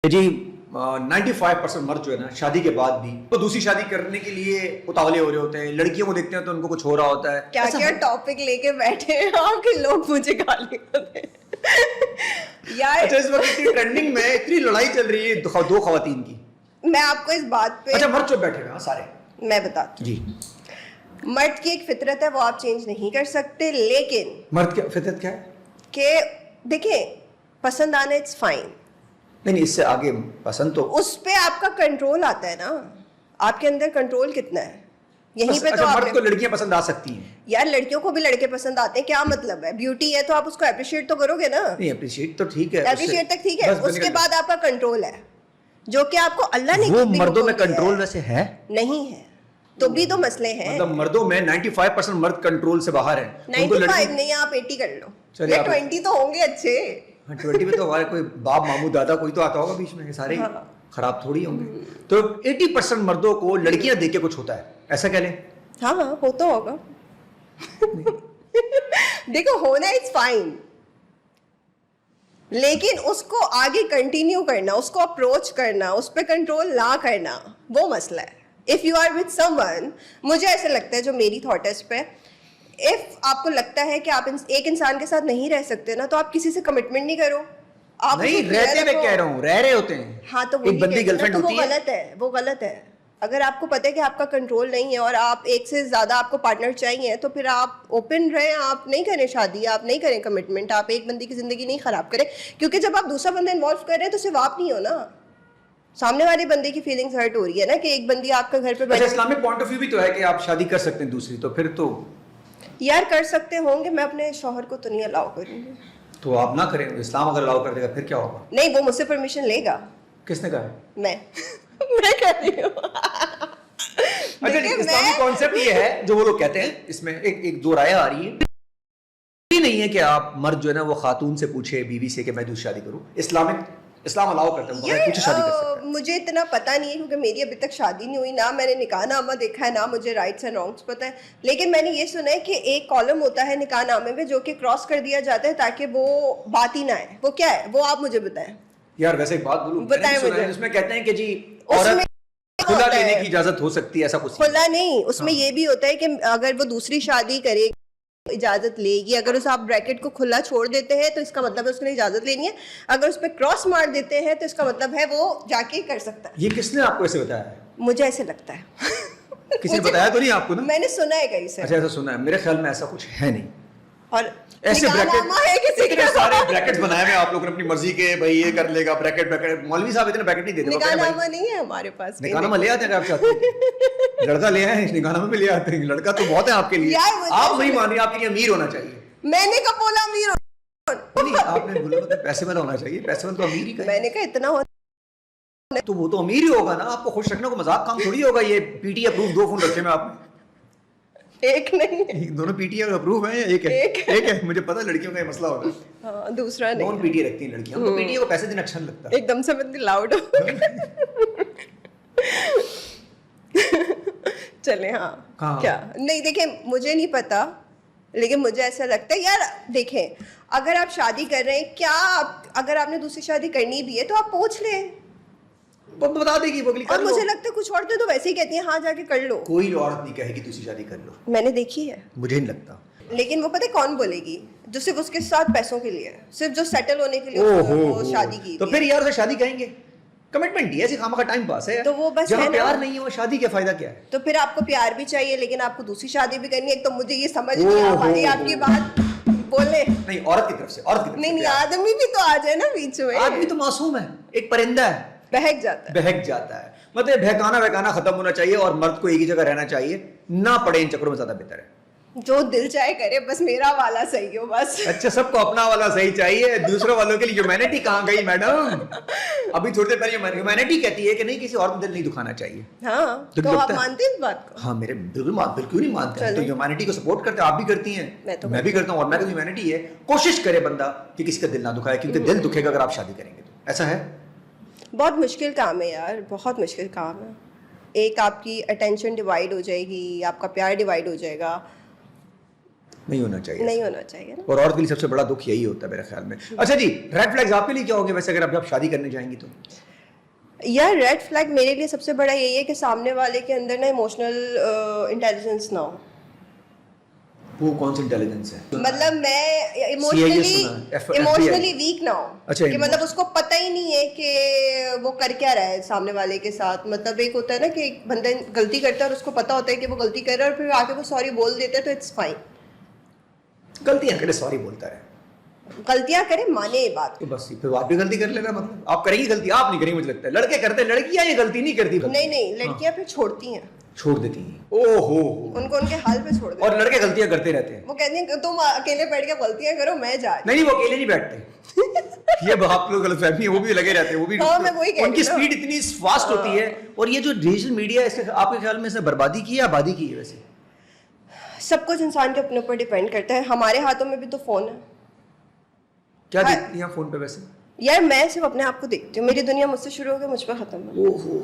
जी 95% मर्द जो है ना शादी के बाद भी तो दूसरी शादी करने के लिए उतावले हो रहे होते हैं। लड़कियों को देखते हैं तो उनको कुछ हो रहा होता है। क्या क्या टॉपिक लेके बैठे हैं आपके लोग, मुझे गाली देते हैं यार। अच्छा, इस वक्त इतनी ट्रेंडिंग में इतनी लड़ाई चल रही है दो खवातीन की। मैं आपको इस बात पे अच्छा, मर्द चुप बैठे हुए हैं सारे। मैं बताती जी, मर्द की एक फितरत है, वो आप चेंज नहीं कर सकते, लेकिन मर्द की फितरत क्या है? कि देखिए पसंद आना इट्स फाइन, नहीं, इससे आगे पसंद तो उस पे आपका कंट्रोल आता है ना। आपके अंदर कंट्रोल कितना है यहीं पे। अच्छा, तो मर्द को लड़कियां पसंद आ सकती हैं यार, लड़कियों को भी लड़के पसंद आते हैं, क्या मतलब है? ब्यूटी है तो आप उसको अप्रिशिएट तो करोगे ना। नहीं, अप्रिशिएट तो ठीक है, अप्रिशिएट तक ठीक है, उसके बाद आपका कंट्रोल है जो कि आपको अल्लाह ने वो कभी मर्दों में हुक्म दिया कंट्रोल है। वैसे है नहीं है तो भी तो मसले हैं। मतलब मर्दों में 95% मर्द कंट्रोल से बाहर है। 95 नहीं, आप 80 कर लो। चलिए, आप 20 तो होंगे अच्छे। 20 में तो हमारे कोई बाप मामू दादा कोई तो आता होगा बीच में, सारे हाँ। खराब थोड़ी होंगे। तो 80% मर्दों को लड़कियां देख के कुछ होता है, ऐसा कह लें। हाँ हाँ, होता होगा देखो, होना इट्स फाइन, लेकिन उसको आगे कंटिन्यू करना, उसको अप्रोच करना, उस पर कंट्रोल ना करना, वो मसला है। If you are with someone, मुझे ऐसा लगता है, जो मेरी थॉट है इस पे, इफ आपको लगता है कि आप एक इंसान के साथ नहीं रह सकते ना, तो आप किसी से कमिटमेंट नहीं करो। आप नहीं, रहते मैं कह रहा हूँ, रह रहे होते हैं। हाँ, तो एक बंदी गर्लफ्रेंड होती है, वो गलत है, वो गलत है। अगर आपको पता है कि आपका कंट्रोल नहीं है और आप एक से ज्यादा आपको पार्टनर चाहिए, तो फिर आप ओपन रहें, आप नहीं करें शादी, आप नहीं करें कमिटमेंट, आप एक बंदी की जिंदगी नहीं खराब करें। क्योंकि जब आप दूसरा बंदा इन्वॉल्व कर रहे हैं तो सिर्फ आप नहीं हो ना, सामने वाले बंदे की फीलिंग्स हर्ट हो रही है ना, कि एक बंदी आपका घर पे अच्छा, इस्लामिक पॉइंट ऑफ व्यू भी तो है कि आप शादी कर सकते हैं दूसरी, तो फिर तो यार कर सकते होंगे, मैं अपने शौहर को तो नहीं अलाउ करूंगी। तो आप ना करें, इस्लाम अगर अलाउ कर देगा फिर क्या होगा? नहीं, वो मुझसे परमिशन लेगा। किसने कहा? मैं मैं कह रही हूँ अच्छा, इस्लामिक कॉन्सेप्ट ये है जो वो लोग कहते हैं, इसमें एक दो राय आ रही है। ये नहीं है कि आप मर्द जो है ना वो खातून से पूछे, बीवी से, कि मैं दूसरी शादी करूं। इस्लाम अलाउ करता है, कुछ शादी कर सकता है। मुझे इतना पता नहीं है, क्योंकि मेरी अभी तक शादी नहीं हुई, ना मैंने निकाहनामा देखा है, ना मुझे राइट्स एंड रॉन्ग्स पता है। लेकिन मैंने ये सुना है कि एक कॉलम होता है निकाहनामे में जो कि क्रॉस कर दिया जाता है ताकि वो बात ही ना आए। वो क्या है, वो आप मुझे बताएं। यार वैसे एक बात बोलूं, बताएं मुझे। उसमें कहते हैं कि जी उसमें खुला लेने की इजाजत हो सकती है, ऐसा कुछ खुला नहीं, उसमें ये भी होता है कि अगर वो दूसरी शादी करे इजाजत लेगी। अगर उस आप ब्रैकेट को खुला छोड़ देते हैं तो इसका मतलब है उसने इजाजत लेनी है। अगर उस पर क्रॉस मार देते हैं तो इसका मतलब है वो जाके कर सकता है। ये किसने आपको ऐसे बताया है? मुझे ऐसे लगता है किसी ने बताया तो नहीं आपको ना? मैंने सुना है कहीं से। अच्छा, ऐसा सुना है, मेरे ख्याल में ऐसा कुछ है नहीं। और ऐसे निकाहनामा है किसी इतने का। सारे ब्रैकेट्स बनाए हुए आप लोगों ने अपनी मर्जी के, भाई ये कर लेगा ब्रैकेट। मौलवी साहब इतने ब्रैकेट नहीं देते। निकाहनामा नहीं है हमारे पास। निकाहनामा ले आते हैं आप चाहते हैं? लड़का ले आए, निकाहनामा में ले आते हैं। लड़का तो बहुत है आपके लिए, आप नहीं मान रही, आपके लिए अमीर होना चाहिए। मैंने कब बोला अमीर नहीं, आपने बोला तो पैसे वाला होना चाहिए। पैसे वाला तो अमीर ही का। मैंने कहा इतना हो तो वो तो अमीर ही होगा ना, आपको खुश रखने को मजाक काम थोड़ी होगा। ये पीटी अप्रूव 2 फोन रखे में आपने, एक नहीं है। दोनों पीटी अप्रूव है या एक है? एक है। मुझे पता है लड़कियों का ये मसला होता है। हाँ, दूसरा नहीं। नॉन पीटी रखती हैं लड़कियां, तो पीटी को पैसे देना अच्छा नहीं लगता। एकदम से बंदी लाउड हो चले। हाँ, क्या नहीं, देखें मुझे नहीं पता, लेकिन मुझे ऐसा लगता है यार, देखें अगर आप शादी कर रहे हैं, क्या अगर आपने दूसरी शादी करनी भी है तो आप पूछ लें, बता देगी वो अगली। और मुझे लगता है कुछ औरतें तो वैसे ही कहती हैं हाँ जाके कर लो। कोई औरत नहीं कहेगी दूसरी शादी कर लो, मैंने देखी है। मुझे नहीं लगता। लेकिन वो पता है कौन बोलेगी, जो सिर्फ उसके साथ पैसों के लिए, सिर्फ जो सेटल होने के लिए वो शादी की। तो फिर यार उसे शादी कहेंगे, कमिटमेंट ही ऐसे खामा का टाइम पास है। तो वो बस जहाँ है ना, प्यार नहीं है वो शादी का फायदा क्या है? तो फिर आपको प्यार भी चाहिए, लेकिन आपको दूसरी शादी भी करनी है। तो मुझे ये समझ नहीं आ पा रही आपकी बात। बोले नहीं, औरत की तरफ से, औरत की तरफ से नहीं, आदमी भी तो आ जाए ना बीच में। आदमी तो मासूम है, एक परिंदा है, बहक जाता है। मतलब बहकाना खत्म होना चाहिए और मर्द को एक ही जगह रहना चाहिए, ना पड़े इन चक्करों में, ज्यादा बेहतर है। जो दिल चाहे करे, बस मेरा वाला सही हो बस। अच्छा, सबको अपना वाला सही चाहिए, दूसरों वालों के लिए ह्यूमैनिटी कहाँ गई मैडम? अभी थोड़ी देर पहले ह्यूमैनिटी कहती है कि नहीं, किसी और को दिल नहीं दुखाना चाहिए। हाँ, तो आप मानते हैं इस बात को? हाँ, मेरे बिल्कुल नहीं मानते हैं। तो ह्यूमैनिटी को सपोर्ट करते हैं, आप भी करती हैं, मैं भी करता हूँ। और मैं तो ह्यूमैनिटी है, कोशिश करे बंदा कि किसी का दिल ना दुखाए, क्योंकि दिल दुखेगा अगर आप शादी करेंगे तो। ऐसा है, बहुत मुश्किल काम है यार, बहुत मुश्किल काम है। एक आपकी अटेंशन डिवाइड हो जाएगी, आपका प्यार डिवाइड हो जाएगा। नहीं होना चाहिए, नहीं होना चाहिए ना। और औरत के लिए सबसे बड़ा दुख यही होता है मेरे ख्याल में। अच्छा जी, रेड फ्लैग्स आपके लिए क्या होंगे वैसे अगर आप शादी करने जाएंगी तो? यार रेड फ्लैग मेरे लिए सबसे बड़ा यही है कि सामने वाले के अंदर ना इमोशनल इंटेलिजेंस ना हो। वो कौन सी इंटेलिजेंस है? मतलब मैं CIA इमोशनली सुना है, इमोशनली वीक ना हो। अच्छा, कि मतलब उसको पता ही नहीं है कि वो कर क्या रहा है सामने वाले के साथ। मतलब एक होता है ना कि एक बंदा गलती करता है और उसको पता होता है कि वो गलती कर रहा है और फिर आके वो सॉरी बोल देता है तो इट्स फाइन। गलतियां करे सॉरी बोलता है, गलतियां करे माने ये बात। तो बस फिर आप भी गलती कर लेना। मतलब आप करेंगी गलती, आप नहीं करेंगी मुझे लगता है। लड़के करते हैं, लड़कियां ये गलती नहीं करती। नहीं नहीं, लड़कियां फिर छोड़ती हैं, छोड़ देती हैं। ओहो, उनको उनके हाल पे छोड़ देती और लड़के गलतियां करते रहते हैं। वो कहती हैं तुम अकेले बैठ के गलतियां करो, मैं जा रही नहीं, वो अकेले नहीं बैठते। ये आप लोग गलतफहमी है, वो भी लगे रहते हैं, वो भी हाँ, मैं वही कह रही उनकी हूँ ना। स्पीड इतनी फास्ट होती है। और ये जो डिजिटल मीडिया है, इसके आपके ख्याल में इसने बर्बादी की है, आबादी की है? वैसे हूँ। सब कुछ इंसान के अपने ऊपर डिपेंड करता है। हमारे हाथों में भी तो फोन है। क्या हाँ। देखती हैं फोन पे वैसे? यार मैं सिर्फ अपने आप को देखती हूँ, मेरी दुनिया मुझसे शुरू हो गई, मुझ पर खत्म है। ओहो,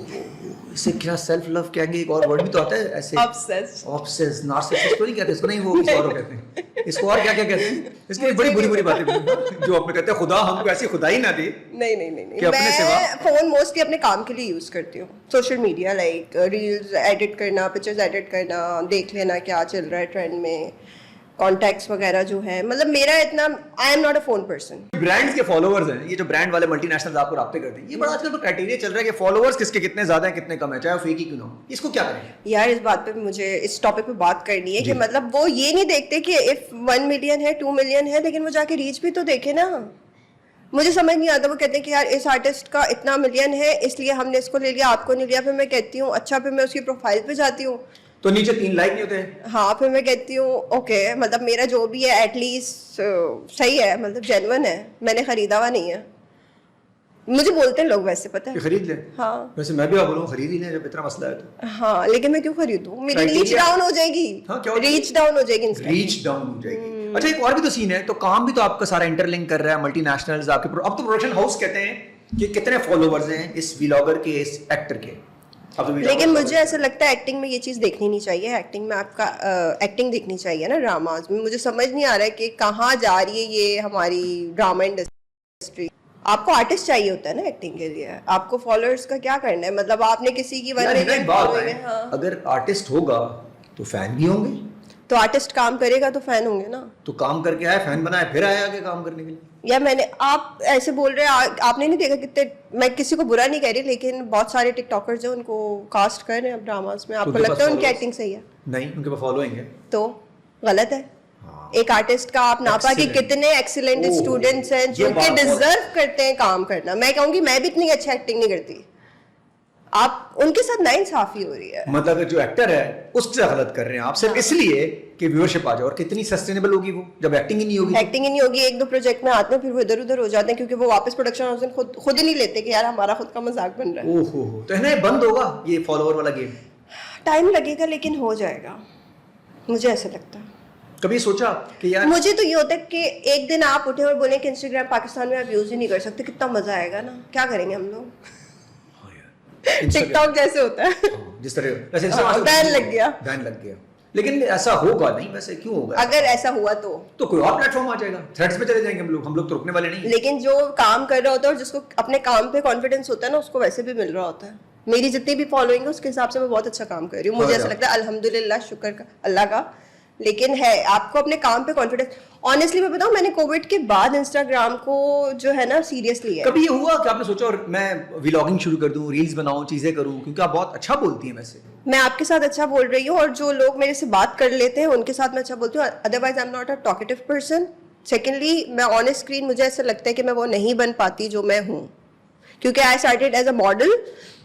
इसे क्या सेल्फ लव कहेंगे? एक और वर्ड भी तो आता है ऐसे, Obsessed। ऑब्सेस, नार्सिसिस्ट तो नहीं कहते इसको? नहीं, वो किसी और को कहते हैं इसको। और क्या क्या कहते हैं? इसकी बड़ी बुरी बुरी बातें जो अपने कहते हैं खुदा हमको ऐसी खुदाई ना दे। नहीं नहीं नहीं, कि अपने मैं फोन मोस्टली अपने काम के लिए यूज करती हूँ। Social media like reels edit करना, पिक्चर्स एडिट करना, देख लेना क्या चल रहा है ट्रेंड में, कॉन्टैक्ट्स वगैरह जो है। मतलब मेरा इतना, I am not a phone person. Brands के फॉलोअर्स हैं, ये जो ब्रांड वाले मल्टीनेशनल आपको राब्ते करते हैं, ये बड़ा आजकल तो क्राइटेरिया चल रहा है कि फॉलोअर्स किसके कितने ज्यादा हैं, कितने कम है, चाहे वो फेक ही क्यों ना हो। इसको क्या करें? यार इस बात पे मुझे इस टॉपिक पे बात करनी है जी। कि मतलब वो ये नहीं देखते कि इफ 1 मिलियन है 2 मिलियन है, लेकिन वो जाके रीच भी तो देखे ना। मुझे समझ नहीं आता, वो कहते हैं कि यार इस आर्टिस्ट का इतना मिलियन है इसलिए हमने इसको ले लिया, आपको नहीं लिया। फिर मैं कहती हूँ अच्छा, फिर मैं उसकी प्रोफाइल पे जाती हूँ तो नीचे 3 लाइक नहीं होते? हाँ, फिर मैं कहती हूँ ओके, मतलब मेरा जो भी है एटलीस्ट सही है, मतलब जेन्युइन है, मैंने खरीदा हुआ नहीं है। मुझे बोलते हैं लोग वैसे, पता है। खरीद ले। हाँ वैसे मैं भी आप बोलूँ खरीद ही ले जब इतना मसला है तो। हाँ, लेकिन मैं क्यों खरीदूँ? मेरी रीच Criteria- डाउन हो जाएगी। हाँ, क्या हो जाएगी? रीच डाउन हो जाएगी, रीच डाउन हो जाएगी। अच्छा, एक और भी तो सीन है, तो काम भी तो आपका सारा इंटरलिंक कर रहा है, मल्टीनेशनल्स आपके अब तो प्रोडक्शन हाउस कहते हैं कि कितने फॉलोवर्स हैं इस व्लॉगर के, इस एक्टर के। अब तो लेकिन मुझे ऐसा लगता है एक्टिंग में ये चीज़ देखनी नहीं चाहिए। एक्टिंग में आपका एक्टिंग देखनी चाहिए ना ड्रामाज में। मुझे समझ नहीं आ रहा है कि कहाँ जा रही है ये हमारी ड्रामा इंडस्ट्री। आपको आर्टिस्ट चाहिए होता है ना एक्टिंग के लिए, आपको फॉलोअर्स का क्या करना है? मतलब आपने किसी की 1 यार, मिलियन एक बात फॉलोइंग है, है, हाँ। अगर आर्टिस्ट होगा तो फैन भी होंगे। तो आर्टिस्ट काम करेगा तो फैन होंगे ना। तो काम करके आया, फैन बनाया, फिर आया आगे काम करने के लिए। या मैंने, आप ऐसे बोल रहे हैं, आपने नहीं देखा कितने, मैं किसी को बुरा नहीं कह रही, लेकिन बहुत सारे टिकटॉकर्स जो उनको कास्ट कर रहे हैं ड्रामास में, आपको उनके लगता है पास उनकी followers- एक्टिंग सही है? नहीं, उनके पास फॉलोइंग है तो गलत है। हाँ। एक आर्टिस्ट का आप नापा कि Excellent। कितने एक्सीलेंट ओह, स्टूडेंट्स हैं जो ये कि बात बहुत- डिजर्व करते हैं काम करना। मैं कहूंगी मैं भी इतनी अच्छी एक्टिंग नहीं करती। आप उनके साथ नाइंसाफी हो रही है। मतलब जो एक्टर है उससे गलत कर रहे हैं आप, सिर्फ इसलिए कि व्यूअरशिप आ जाए। और कितनी सस्टेनेबल होगी वो जब एक्टिंग ही नहीं होगी? एक्टिंग ही नहीं होगी, 1-2 प्रोजेक्ट में आते हैं फिर वो इधर उधर हो जाते हैं, क्योंकि वो वापस प्रोडक्शन हाउस खुद ही नहीं लेते कि यार हमारा खुद का मजाक बन रहा है। ओहो, तो है ना, ये बंद होगा ये फॉलोअर वाला गेम? टाइम लगेगा लेकिन हो जाएगा, मुझे ऐसा लगता है। कभी सोचा कि यार मुझे तो ये होता है कि एक दिन आप उठे और बोले कि इंस्टाग्राम पाकिस्तान में आप यूज ही नहीं कर सकते, कितना मजा आएगा ना। क्या करेंगे हम लोग? टिकटॉक जैसे होता है, जिस तरह वैसे बैन लग गया। बैन लग गया। लेकिन ऐसा होगा नहीं, वैसे क्यों होगा? अगर ऐसा हुआ तो कोई और प्लेटफॉर्म आ जाएगा, थ्रेड्स पे चले जाएंगे हम लोग तो रुकने वाले नहीं। लेकिन जो काम कर रहा होता है और जिसको अपने काम पे कॉन्फिडेंस होता है ना, उसको वैसे भी मिल रहा होता है। मेरी जितनी भी फॉलोइंग है उसके हिसाब से मैं बहुत अच्छा काम कर रही हूँ। मुझे ऐसा लगता है अल्हम्दुलिल्लाह, शुक्र का अल्लाह का। लेकिन है आपको अपने काम पे कॉन्फिडेंस। ऑनेस्टली मैं बताऊं, मैंने कोविड के बाद इंस्टाग्राम को जो है ना सीरियसली है। कभी ये हुआ कि आपने सोचा और मैं व्लॉगिंग शुरू कर दूं, रील्स बनाऊं, चीजें करूं? क्योंकि आप बहुत अच्छा बोलती हैं वैसे। मैं आपके साथ अच्छा बोल रही हूँ और जो लोग मेरे से बात कर लेते हैं उनके साथ मैं अच्छा बोलती हूँ। Otherwise I am not a talkative person. Secondly, मैं ऑन स्क्रीन मुझे ऐसा लगता है कि मैं वो नहीं बन पाती जो मैं हूँ, क्योंकि I started as a model,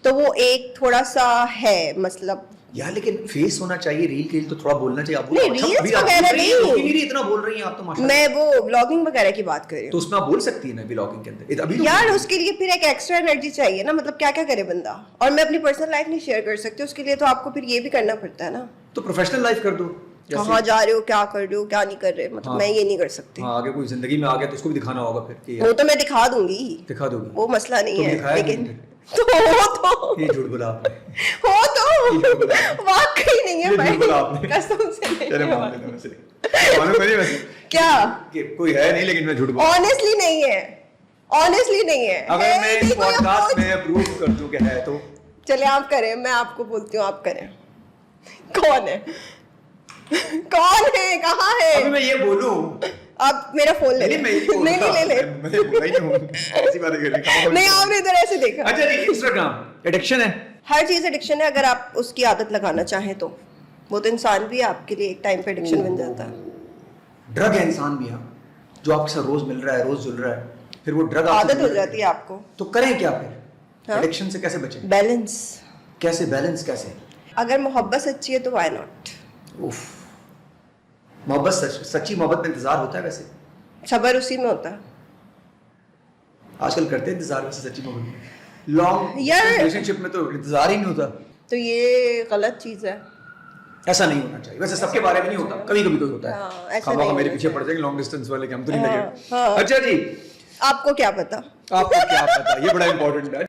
तो वो एक थोड़ा सा है मतलब। यार लेकिन फेस होना चाहिए, रील के लिए तो थोड़ा बोलना चाहिए। आप नहीं, अच्छा, reels अभी आप वगैरह बोल रही हैं, नहीं। लोग ही नहीं इतना बोल रही हैं आप तो माशाल्लाह। मैं वो व्लॉगिंग वगैरह की बात कर रही तो हूँ। उसमें आप बोल सकती है ना व्लॉगिंग के अंदर अभी तो यार उसके लिए फिर एक एक्स्ट्रा एनर्जी चाहिए ना, मतलब क्या क्या करे बंदा। और मैं अपनी पर्सनल लाइफ नहीं शेयर कर सकती, उसके लिए तो आपको फिर ये भी करना पड़ता है ना। तो प्रोफेशनल लाइफ कर दो। कहाँ जा रहे हो, क्या कर रहे हो, क्या नहीं कर रहे, मतलब मैं ये नहीं कर सकती। हाँ, आगे कोई जिंदगी में आ गया तो उसको भी दिखाना होगा फिर कि वो तो मैं दिखा दूंगी, दिखा दोगी। वो मसला नहीं तुम है, दिखाया लेकिन नहीं। तो हो ये झूठ बोला आपने। तो वाकई नहीं है ये भाई, झूठ बोला आपने। कसम से नहीं चले है। मान लेता हूं, मालूम नहीं वैसे क्या कि कोई है नहीं, लेकिन मैं झूठ बोला। ऑनेस्टली नहीं है। ऑनेस्टली नहीं है। अगर है मैं नहीं इस कोई पॉडकास्ट approach। में अप्रूव कर दूं कि है तो चले आप करें, मैं आपको बोलती हूँ आप करें। कौन है? कौन है? कहाँ है? अभी मैं ये बोलूं आप मेरा फोन ले नहीं लें। मैं यही बोल नहीं रहा नहीं ले ले। मैंने बोला ही नहीं हूं ऐसी बातें कर रही हूं। नहीं आपने इधर ऐसे देखा। अच्छा जी इंस्टाग्राम एडिक्शन है। हर चीज एडिक्शन है, अगर आप उसकी आदत लगाना चाहें तो। वो तो इंसान भी आपके लिए एक टाइम पे एडिक्शन बन जाता है। ड्रग है इंसान भी, हाँ, जो आपके साथ रोज मिल रहा है, रोज जुल रहा है, फिर वो ड्रग आदत हो जाती है आपको। तो करें क्या फिर? हाँ? एडिक्शन से कैसे बचें? बैलेंस। कैसे बैलेंस कैसे? अगर मोहब्बत सच्ची है तो व्हाई नॉट। उफ, मोहब्बत सच्ची मोहब्बत में इंतजार होता है वैसे? सबर उसी में होता है। आजकल करते हैं इंतजार वैसे सच्ची मोहब्बत में? लॉन्ग यार- रिलेशनशिप में तो इंतजार ही नहीं होता। तो ये गलत चीज है। ऐसा नहीं होना चाहिए वैसे, सबके बारे में नहीं होता, कभी कभी कोई होता हाँ, है। ऐसा खामखा नहीं मेरे होना पीछे चाहिए। पड़ जाएंगे लॉन्ग डिस्टेंस वाले, कि हम तो नहीं हाँ, लगे। हाँ। अच्छा जी, आपको क्या पता? आपको क्या पता, ये बड़ा इंपॉर्टेंट है।